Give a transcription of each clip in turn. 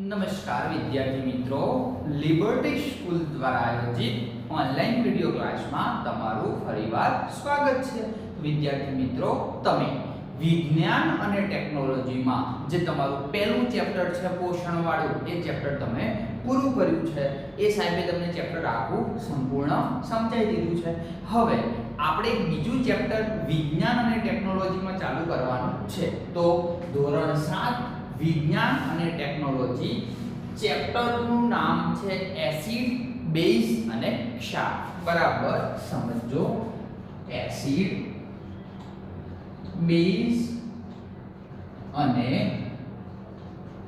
નમસ્કાર વિદ્યાર્થી મિત્રો, લિબર્ટી સ્કૂલ દ્વારા આયોજિત ઓનલાઈન વિડિયો ક્લાસમાં તમારું ફરીવાર સ્વાગત છે। વિદ્યાર્થી મિત્રો, તમે વિજ્ઞાન અને ટેકનોલોજીમાં જે તમારું પહેલું ચેપ્ટર છે પોષણ વાળું, એ ચેપ્ટર તમે પૂરું કર્યું છે। એ સાહેબે તમને ચેપ્ટર આખું સંપૂર્ણ સમજાવી દીધું છે। હવે આપણે બીજું ચેપ્ટર વિજ્ઞાન અને ટેકનોલોજીમાં ચાલુ કરવાનું છે। તો ધોરણ 7 વિજ્ઞાન અને ટેકનોલોજી ચેપ્ટરનું નામ છે એસિડ, બેઝ અને ક્ષાર। બરાબર સમજો, એસિડ, બેઝ અને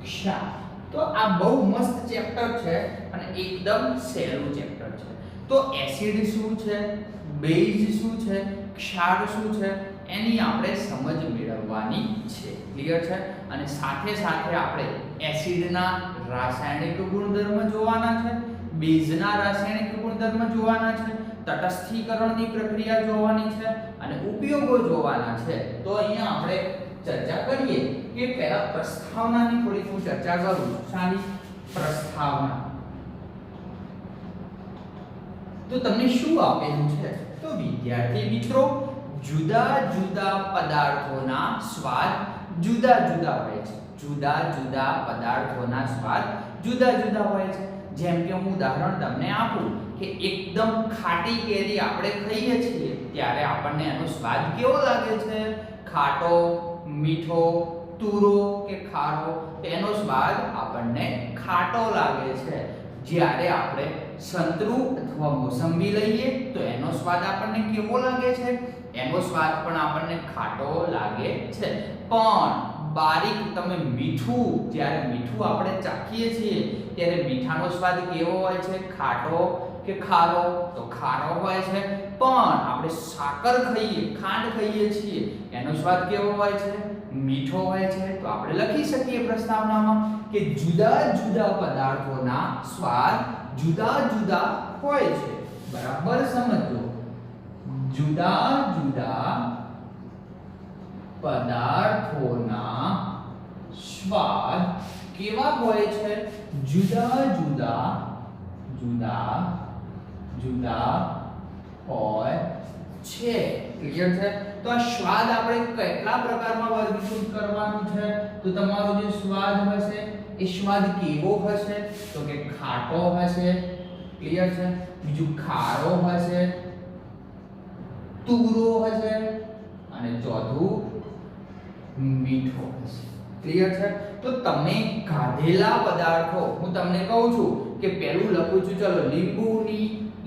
ક્ષાર। તો આ બહુ મસ્ત ચેપ્ટર છે અને એકદમ સહેલું ચેપ્ટર છે। તો એસિડ શું છે, બેઝ શું છે, ક્ષાર શું છે, એની આપણે સમજ મેળવવાની છે। ક્લિયર છે? અને સાથે સાથે આપણે એસિડના રાસાયણિક ગુણધર્મ જોવાના છે, બેઝના રાસાયણિક ગુણધર્મ જોવાના છે, તટસ્થીકરણની પ્રક્રિયા જોવાની છે અને ઉપયોગો જોવાના છે। તો અહીંયા આપણે ચર્ચા કરીએ કે પહેલા પ્રસ્તાવનાની થોડી હું ચર્ચા કરું। શાની પ્રસ્તાવના? તો તમને શું આપેલું છે? તો વિદ્યાર્થી મિત્રો, જુદા જુદા પદાર્થોના સ્વાદ જુદા જુદા હોય છે। જુદા જુદા પદાર્થોના સ્વાદ જુદા જુદા હોય છે। જેમ કે હું ઉદાહરણ તમને આપું કે એકદમ ખાટી કેરી આપણે ખાઈએ છીએ ત્યારે આપણને એનો સ્વાદ કેવો લાગે છે? ખાટો, મીઠો, તુરો કે ખારો, તેનો સ્વાદ આપણને ખાટો લાગે છે। જ્યારે આપણે સંતરું અથવા મોસંબી લઈએ તો એનો સ્વાદ આપણને કેવો લાગે છે? એનો સ્વાદ પણ આપણને ખાટો લાગે છે। પણ બારીક તમે મીઠું, જ્યારે મીઠું આપણે ચાખીએ છીએ ત્યારે મીઠાનો સ્વાદ કેવો હોય છે? ખાટો કે ખારો? તો ખારો હોય છે। પણ આપણે સાકર ખાઈએ, ખાંડ ખાઈએ છીએ, એનો સ્વાદ કેવો હોય છે? મીઠો હોય છે। તો આપણે લખી શકીએ પ્રસ્તાવનામાં કે જુદા જુદા પદાર્થોના સ્વાદ જુદા જુદા હોય છે। બરાબર સમજો, જુદા જુદા પદાર્થોના સ્વાદ કેવા હોય છે? જુદા જુદા હોય છે। ક્લિયર છે? તો આ સ્વાદ આપણે કેટલા પ્રકારમાં વર્ગીકૃત કરવાનું છે? તો તમારો જે સ્વાદ હશે એ સ્વાદ કેવો હશે? તો કે ખાટો હશે। ક્લિયર છે? બીજું ખારો હશે, તુરો હશે અને ચોથું મીઠો હશે। ક્લિયર છે? તો તમે ખાધેલા પદાર્થો, હું તમને કહું છું કે પહેલું લખું છું, ચલો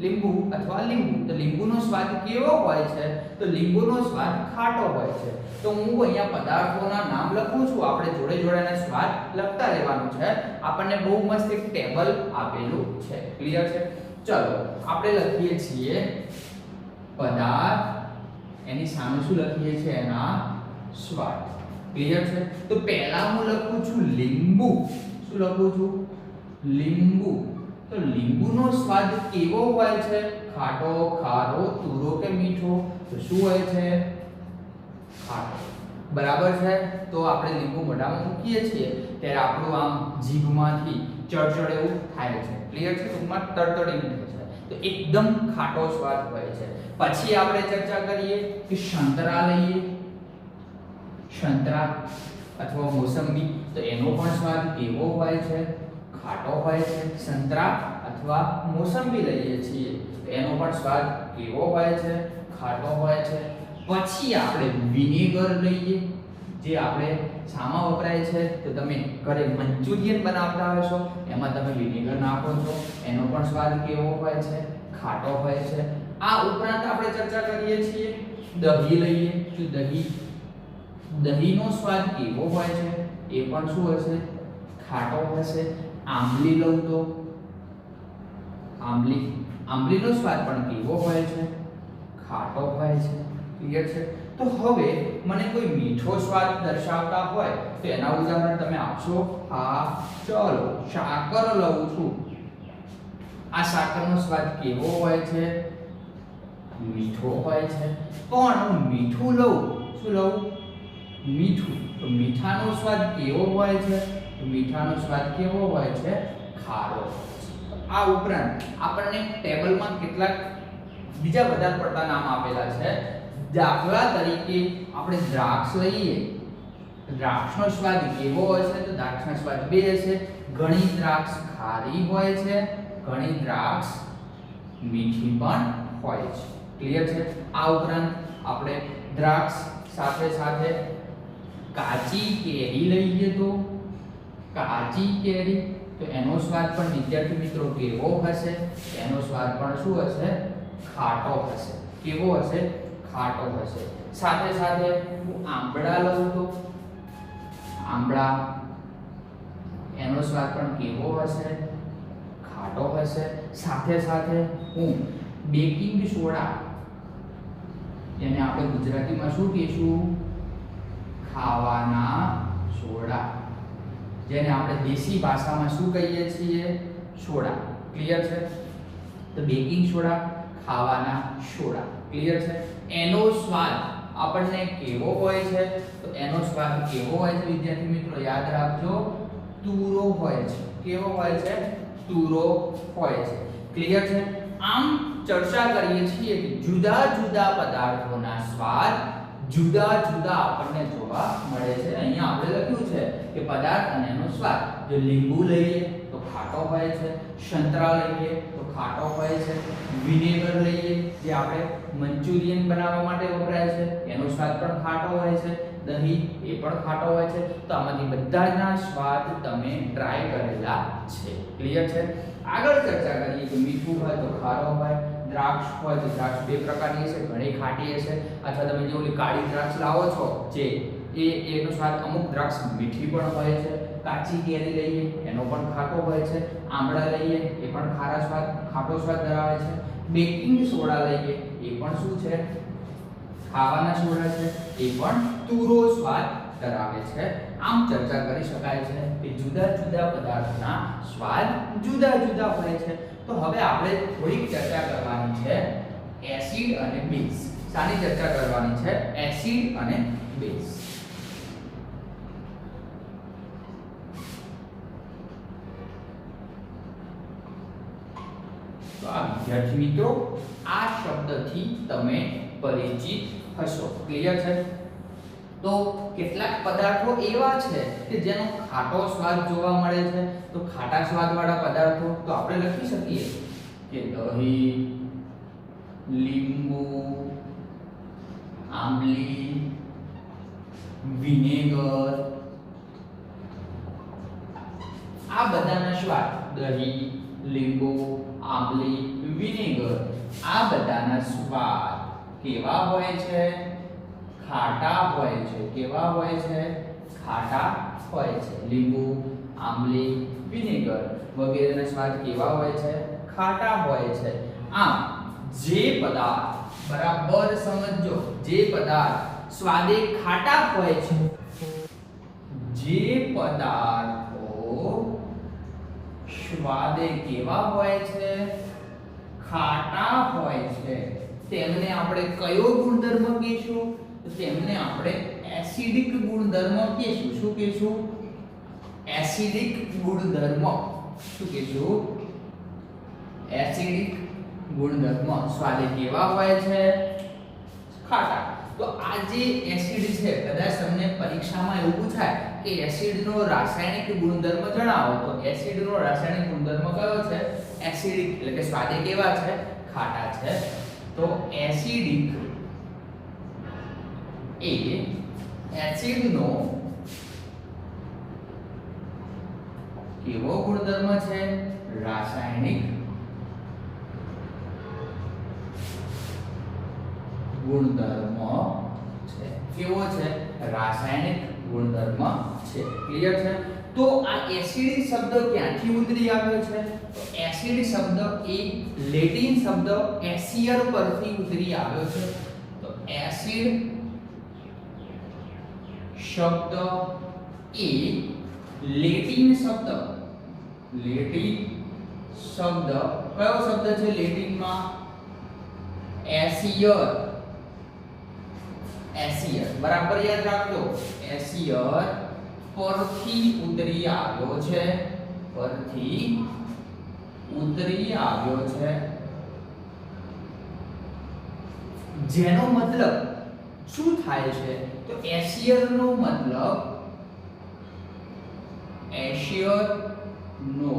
લીંબુ અથવા લીંબુ, તો લીંબુનો સ્વાદ કેવો હોય છે? તો લીંબુનો સ્વાદ ખાટો હોય છે। તો હું અહીંયા પદાર્થોના નામ લખું છું, આપણે જોડે જોડેના સ્વાદ લખતા રહેવાનું છે। આપણને બહુ મસ્ત એક ટેબલ આપેલું છે। ક્લિયર છે? ચલો આપણે લખીએ છીએ પદાર્થ, એની સામે શું લખીએ છીએ? એના સ્વાદ। ક્લિયર છે? તો પહેલા હું લખું છું લીંબુ। શું લખું છું? લીંબુ। તો લીંબુનો સ્વાદ કેવો હોય છે? ખાટો, ખારો, તુરો કે મીઠો? તો શું હોય છે? ખાટો। બરાબર છે? તો આપણે લીંબુ મોઢામાં મૂકીએ છીએ ત્યારે આપણું આમ જીભમાંથી ચડચડ એવું થાય છે। ક્લિયર છે? ટૂંકમાં તડતડી ઉઠે છે। તો એકદમ ખાટો સ્વાદ હોય છે। પછી આપણે ચર્ચા કરીએ કે સંતરા લઈએ, સંતરા અથવા મોસંબી, તો એનો પણ સ્વાદ કેવો હોય છે? ખાટો હોય છે। સંતરા અથવા મોસંબી લઈએ છીએ તો એનો પણ સ્વાદ કેવો હોય છે? ખાટો હોય છે। પછી આપણે વિનેગર લઈએ, જે આપણે શામાં વપરાય છે? તો તમે ઘરે મંચુરિયન બનાવતા હશો, એમાં તમે વિનેગર નાખો છો, એનો પણ સ્વાદ કેવો હોય છે? ખાટો હોય છે। આ ઉપરાંત આપણે ચર્ચા કરીએ છીએ દહીં લઈએ, તો દહીંનો સ્વાદ કેવો હોય છે? એ પણ શું હશે? ખાટો હશે। આંબલી લઉં તો આંબલીનો સ્વાદ પણ કેવો હોય છે? ખાટો હોય છે। ક્લિયર છે? તો હવે મને કોઈ મીઠો સ્વાદ દર્શાવતા હોય તો એના ઉદાહરણ તમે આપશો? હા, ચલો સાકર લઉં છું। આ સાકરનો સ્વાદ કેવો હોય છે? મીઠો હોય છે। પણ હું મીઠું લઉં, શું લઉં? મીઠું, તો મીઠાનો સ્વાદ કેવો હોય છે? મીઠાનો સ્વાદ કેવો હોય છે? ખારો. આ ઉપરાંત આપણને ટેબલમાં કેટલાક બીજા બધા પડતા નામ આપેલા છે. દાખલા તરીકે આપણે દ્રાક્ષ લઈએ, દ્રાક્ષનો સ્વાદ કેવો હોય છે? તો દ્રાક્ષનો સ્વાદ બે હશે. ઘણી દ્રાક્ષ ખારી હોય છે, ઘણી દ્રાક્ષ મીઠી પણ હોય છે. ક્લિયર છે? આ ઉપરાંત આપણે દ્રાક્ષ સાથે સાથે કાચી કેરી લઈએ તો કાચી કેરી, તો એનો સ્વાદ પણ વિદ્યાર્થી મિત્રો કેવો હશે? એનો સ્વાદ પણ શું હશે? ખાટો હશે. કેવો હશે? ખાટો હશે. સાથે સાથે હું આંબળા લઉં તો આંબળા, એનો સ્વાદ પણ કેવો હશે? ખાટો હશે. સાથે સાથે હું બેકિંગ સોડા, એને આપણે ગુજરાતીમાં શું કહીશું? ખાવાના સોડા, જેને આપણે દેશી ભાષામાં શું કહીએ છીએ? સોડા. ક્લિયર છે? તો બેકિંગ સોડા, ખાવાના સોડા. ક્લિયર છે? એનો સ્વાદ આપણને કેવો હોય છે? તો એનો સ્વાદ કેવો હોય છે વિદ્યાર્થી મિત્રો? યાદ રાખજો, તુરો હોય છે. કેવો હોય છે? તુરો હોય છે. ક્લિયર છે? આમ ચર્ચા કરીએ છીએ કે જુદા જુદા પદાર્થોના સ્વાદ જુદા જુદા આપણને જોવા મળે છે. અહીંયા આપણે લખ્યું છે કે પદાર્થ અને એનો સ્વાદ. જો લીંબુ લઈએ તો ખાટો હોય છે, સંતરા લઈએ તો ખાટો હોય છે, વિનેગર લઈએ જે આપણે મંચુરિયન બનાવવા માટે વપરાય છે, એનો સ્વાદ પણ ખાટો હોય છે, દહીં એ પણ ખાટો હોય છે. તો આમાંથી બધાના સ્વાદ તમે ટ્રાય કરેલા છે. ક્લિયર છે? આગળ ચર્ચા કરીએ કે મીઠું હોય તો ખારો હોય, દ્રાક્ષ હોય તો દ્રાક્ષ બે પ્રકારની હશે, ઘણી ખાટી હશે, અથવા તમે જે ઓલી કાળી દ્રાક્ષ લાવો છો જે એનો સ્વાદ અમુક દ્રાક્ષ મીઠી પણ હોય છે. કાચી કેરી લઈએ એનો પણ ખાટો હોય છે, આંબળા લઈએ એ પણ ખાટો સ્વાદ ધરાવે છે, બેકિંગ સોડા લઈએ એ પણ શું છે? ખાવાના સોડા છે, એ પણ તુરો સ્વાદ ધરાવે છે. આમ ચર્ચા કરી શકાય છે કે જુદા જુદા પદાર્થના સ્વાદ જુદા જુદા હોય છે. તો હવે આપણે થોડીક ચર્ચા કરવાની છે એસિડ અને બેઝ. શાની ચર્ચા કરવાની છે? એસિડ અને બેઝ. તો આ વિદ્યાર્થી મિત્રો આ શબ્દથી તમે પરિચિત હશો. ક્લિયર છે? તો કેટલાક પદાર્થો એવા છે કે જેનો ખાટો સ્વાદ જોવા મળે છે. તો ખાટા સ્વાદવાળા પદાર્થો તો આપણે લખી શકીએ કે દહીં, લીંબુ, આંબલી, વિનેગર, આ બધાના સ્વાદ દહીં, લીંબુ, આંબલી, વિનેગર આ બધાના સ્વાદ કેવા હોય છે? ખાટા હોય છે. કેવા હોય છે? ખાટા હોય છે. લીંબુ, આંબલી, વિનેગર વગેરેના સ્વાદ કેવા હોય છે? ખાટા હોય છે. આમ જે પદાર્થ, બરાબર સમજો, જે પદાર્થ સ્વાદે ખાટા હોય છે, જે પદાર્થો સ્વાદે કેવા હોય છે? ખાટા હોય છે, તેમને આપણે કયો ગુણધર્મ કહીશું? તો તેમને આપણે એસિડિક ગુણધર્મ કહીશું. શું કહીશું? એસિડિક ગુણધર્મ. શું કહીશું? એસિડિક ગુણધર્મ. સ્વાદે કેવા હોય છે? ખાટા. તો આ જે એસિડ છે, કદાચ તમને પરીક્ષામાં એવું પૂછાય કે એસિડનો રાસાયણિક ગુણધર્મ જણાવો, તો એસિડનો રાસાયણિક ગુણધર્મ કયો છે? એસિડિક. એટલે કે સ્વાદે કેવા છે? ખાટા છે. તો એસિડિક એ એસિડનો કેવો ગુણધર્મ છે? રાસાયણિક ગુણધર્મ છે. કેવો છે? રાસાયણિક ગુણધર્મ છે. ક્લિયર છે? તો આ એસિડિક શબ્દ ક્યાંથી ઉતરી આવ્યો છે? તો એસિડ શબ્દ એ લેટિન શબ્દ એસિયર પરથી ઉતરી આવ્યો છે. તો એસિડ શબ્દ એ લેટિન શબ્દ કયો શબ્દ છે લેટિનમાં? એસિયર. બરાબર યાદ રાખજો. એસિયર પરથી ઉતરી આવ્યો છે, પરથી ઉતરી આવ્યો છે, જેનો મતલબ શું થાય છે? તો એશિયર નો મતલબ, એશિયર નો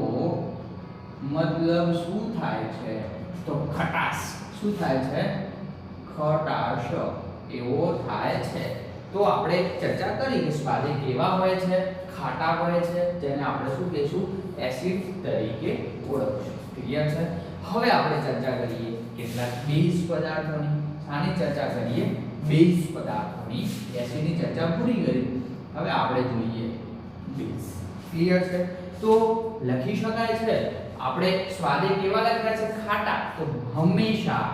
મતલબ શું થાય છે? તો ખટાશ. શું થાય છે? ખટાશ એવો થાય છે. તો આપણે ચર્ચા કરી કે સ્વાદે કેવા હોય છે? ખાટા હોય છે, જેને આપણે શું કહીશું? એસિડ તરીકે ઓળખીશું. ક્લિયર છે? હવે આપણે ચર્ચા કરીએ કેટલાક બેઝ પદાર્થોની. આની ચર્ચા કરીએ બેઝ પદાર્થોની. એસિડની ચર્ચા પૂરી કરી, હવે આપણે જોઈએ બેઝ. ક્લિયર છે? તો લખી શકાય છે આપણે સ્વાદે કેવા લખ્યા છે? ખાટા. તો હંમેશા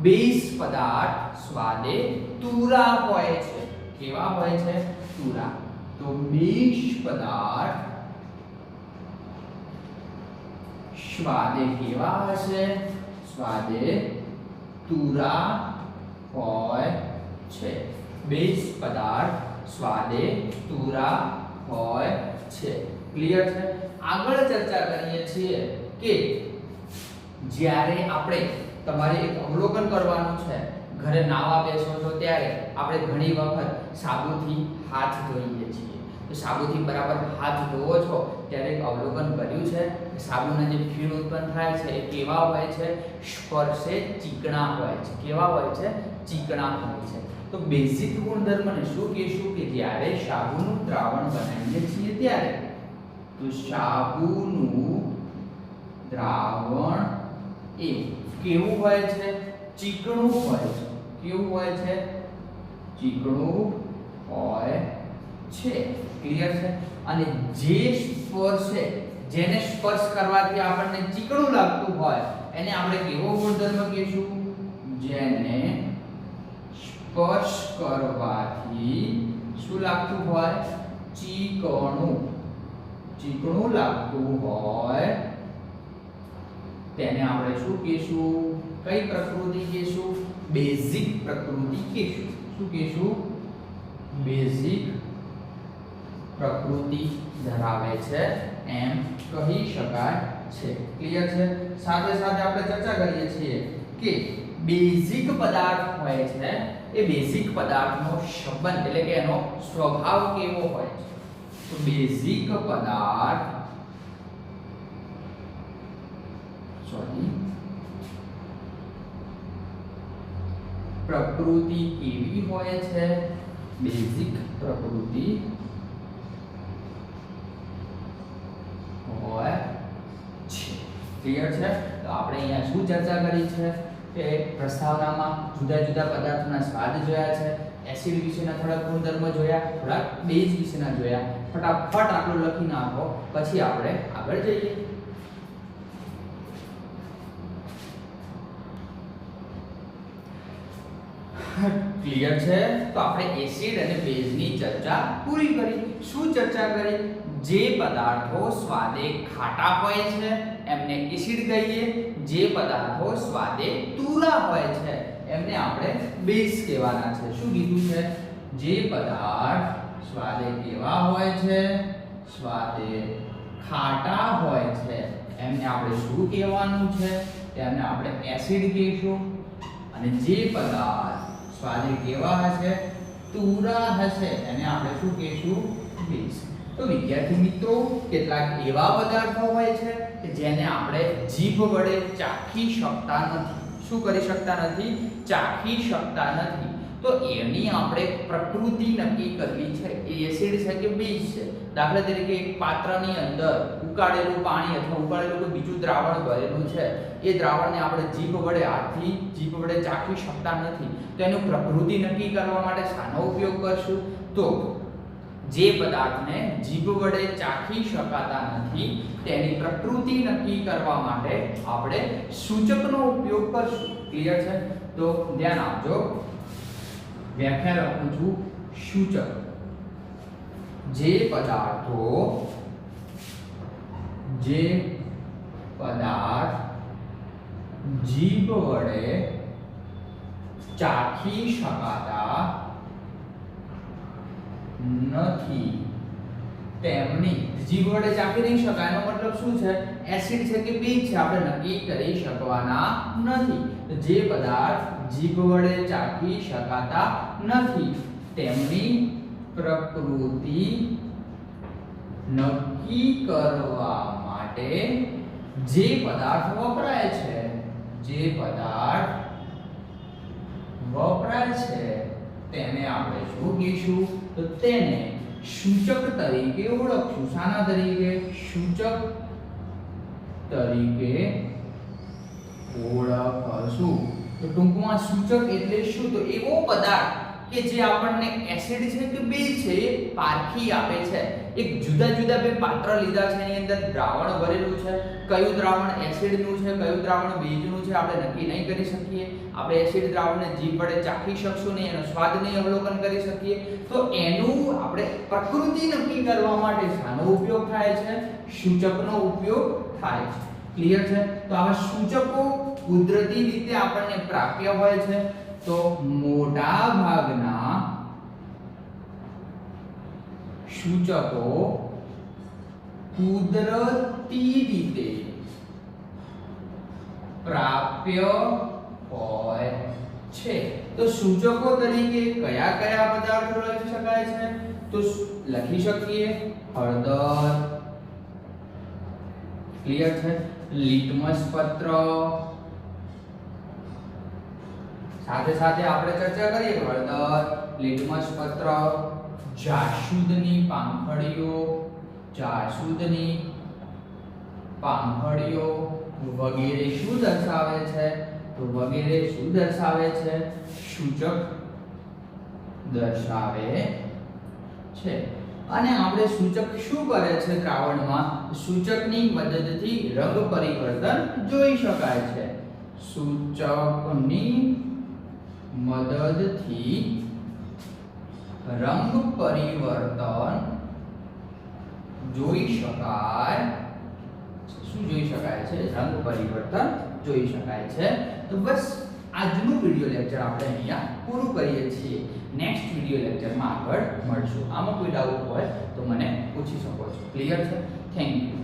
બેઝ પદાર્થ સ્વાદે તુરા હોય છે. કેવા હોય છે? તુરા. તો બેઝ પદાર્થ સ્વાદે કેવા હશે? સ્વાદે તુરા હોય છે. બેઝ પદાર્થ સ્વાદે તુરા હોય છે. ક્લિયર છે? આગળ ચર્ચા કરીએ છીએ કે જ્યારે આપણે, તમારે એક અવલોકન કરવાનું છે, ઘરે નાવા બેસો છો ત્યારે આપણે ઘણી વખત સાબુથી હાથ ધોઈએ છીએ. તો સાબુથી બરાબર હાથ ધોવો છો ત્યારે એક અવલોકન કર્યું છે કે સાબુના જે ફીણ ઉત્પન્ન થાય છે એ કેવા હોય છે? સ્પર્શે ચીકણા હોય છે. કેવા હોય છે? ચીકણા હોય છે. તો બેઝિક ગુણધર્મને શું કહીશું? કે જ્યારે સાબુનું દ્રાવણ બનાવીએ છીએ ત્યારે, તો સાબુનું દ્રાવણ એ કેવું હોય છે? ચીકણું હોય છે. કેવું હોય છે? ચીકણું હોય છે. ક્લિયર છે? અને જે સ્પર્શે, જેને સ્પર્શ કરવાથી આપણને ચીકણું લાગતું હોય એને આપણે કેવો ગુણધર્મ કહીશું? જેને સ્પર્શ કરવાથી શું લાગતું હોય? ચીકણું. ચીકણું લાગતું હોય તેને આપણે શું કહીશું? કઈ પ્રકૃતિ કહીશું? બેઝિક પ્રકૃતિ કહીશું. શું કહીશું? બેઝિક પ્રકૃતિ ધરાવે છે એમ કહી શકાય છે. ક્લિયર છે? સાથે સાથે આપણે ચર્ચા કરીએ છીએ કે બેઝિક પદાર્થ હોય છે એ બેઝિક પદાર્થનો સંબંધ એટલે કે એનો સ્વભાવ કેવો હોય છે? તો બેઝિક પદાર્થ પ્રકૃતિ કેવી હોય છે? બેઝિક પ્રકૃતિ હોય છે. ક્લિયર છે? તો આપણે અહીંયા શું ચર્ચા કરી છે કે પ્રસ્તાવનામાં જુદા જુદા પદાર્થોના સ્વાદ જોયા છે, એસિડ વિશેના થોડા ગુણધર્મ જોયા, થોડા બેઝ વિશેના જોયા. ફટાફટ આટલું લખી નાખો પછી આપણે આગળ જઈએ. ક્લિયર છે? તો આપણે એસિડ અને બેઝની ચર્ચા પૂરી કરી. શું ચર્ચા કરી? જે પદાર્થો સ્વાદે ખાટા હોય છે એમને એસિડ કહીએ, જે પદાર્થો સ્વાદે તુરા હોય છે એમને આપણે બેઝ કહેવાના છે. શું કીધું છે? જે પદાર્થ સ્વાદે કેવા હોય છે? સ્વાદે ખાટા હોય છે એમને આપણે શું કહેવાનું છે? તેમને આપણે એસિડ કહીશું. અને જે પદાર્થ સ્વાદે કેવા હશે? તુરા હશે એને આપણે શું કહીશું? બેઝ. તો વિદ્યાર્થી મિત્રો, કેટલાક એવા પદાર્થો હોય છે કે જેને આપણે જીભ વડે ચાખી શકતા નથી. શું કરી શકતા નથી? ચાખી શકતા નથી. તો એની આપણે પ્રકૃતિ નક્કી કરવી છે. એ એસિડ છે કે બેઝ છે? દાખલા તરીકે એક પાત્રની અંદર ઉકાળેલું પાણી અથવા ઉકાળેલું કોઈ બીજું દ્રાવણ ભરેલું છે, એ દ્રાવણને આપણે જીભ વડે, હાથથી જીભ વડે ચાખી શકતા નથી. તો એનું પ્રકૃતિ નક્કી કરવા માટે શાનો ઉપયોગ કરશું? તો જે પદાર્થને જીભ વડે ચાખી શકાતા નથી તેની પ્રકૃતિ નક્કી કરવા માટે આપણે સૂચકનો ઉપયોગ કરશું. ક્લિયર છે? તો ધ્યાન આપજો. વ્યાખ્યા લખું છું. સૂચક જે પદાર્થ જીભ વડે ચાખી શકાતા નથી તેમની જીભ વડે ચાખી નહીં શકાય એનો મતલબ શું છે? એસિડ છે કે બેઝ છે આપણે નક્કી કરી શકવાના નથી. તો જે પદાર્થ જીભ વડે ચાખી શકાતા નથી તેમની પ્રકૃતિ નક્કી કરવા માટે જે પદાર્થ વપરાય છે તેને આપણે શું કહીશું? તો તેને સૂચક તરીકે ઓળખશું. શાના તરીકે? સૂચક તરીકે ઓળખશું. તો ટૂંકમાં સૂચક એટલે શું? તો એવો પદાર્થ કે જે આપણને એસિડ છે કે બેઝ છે એ પારખી આપે છે. એક જુદા જુદા બે પાત્ર લીધા છે, એની અંદર દ્રાવણ ભરેલું છે. કયું દ્રાવણ એસિડનું છે, કયું દ્રાવણ બેઝનું છે આપણે નક્કી નહીં કરી શકીએ. આપણે એસિડ દ્રાવણને જીભ વડે ચાખી શકશું નહીં, એનો સ્વાદ નહીં અવલોકન કરી શકીએ. તો એનું આપણે પ્રકૃતિ નક્કી કરવા માટે શાનો ઉપયોગ થાય છે? સૂચકનો ઉપયોગ થાય છે. ક્લિયર છે? તો આવા સૂચકો કુદરતી રીતે આપણને પ્રાપ્ય હોય છે. તો મોટા ભાગના સૂચકો કુદરતી રીતે પ્રાપ્ય હોય છે. તો સૂચકો તરીકે કયા કયા પદાર્થો લખી શકાય છે? તો લખી શકીએ હળદર, ક્લિયર છે, લિટમસ પત્ર, સાથે સાથે આપણે ચર્ચા કરીએ હળદર, લિટમસ પત્ર, જાસૂદની પાંખડીઓ વગેરે શું દર્શાવે છે? તો વગેરે શું દર્શાવે છે? સૂચક દર્શાવે છે. અને આપણે સૂચક શું કરે છે દ્રાવણમાં? સૂચકની મદદથી રંગ પરિવર્તન જોઈ શકાય છે. સૂચકની મદદથી રંગ પરિવર્તન જોઈ શકાય. શું જોઈ શકાય છે? રંગ પરિવર્તન જોઈ શકાય છે. તો બસ આજનું વિડિયો લેક્ચર આપણે અહીંયા પૂરું કરીએ છીએ. નેક્સ્ટ વિડિયો લેક્ચરમાં આગળ મળશું. આમાં કોઈ ડાઉટ હોય તો મને પૂછી શકો છો. ક્લિયર છે? Thank you.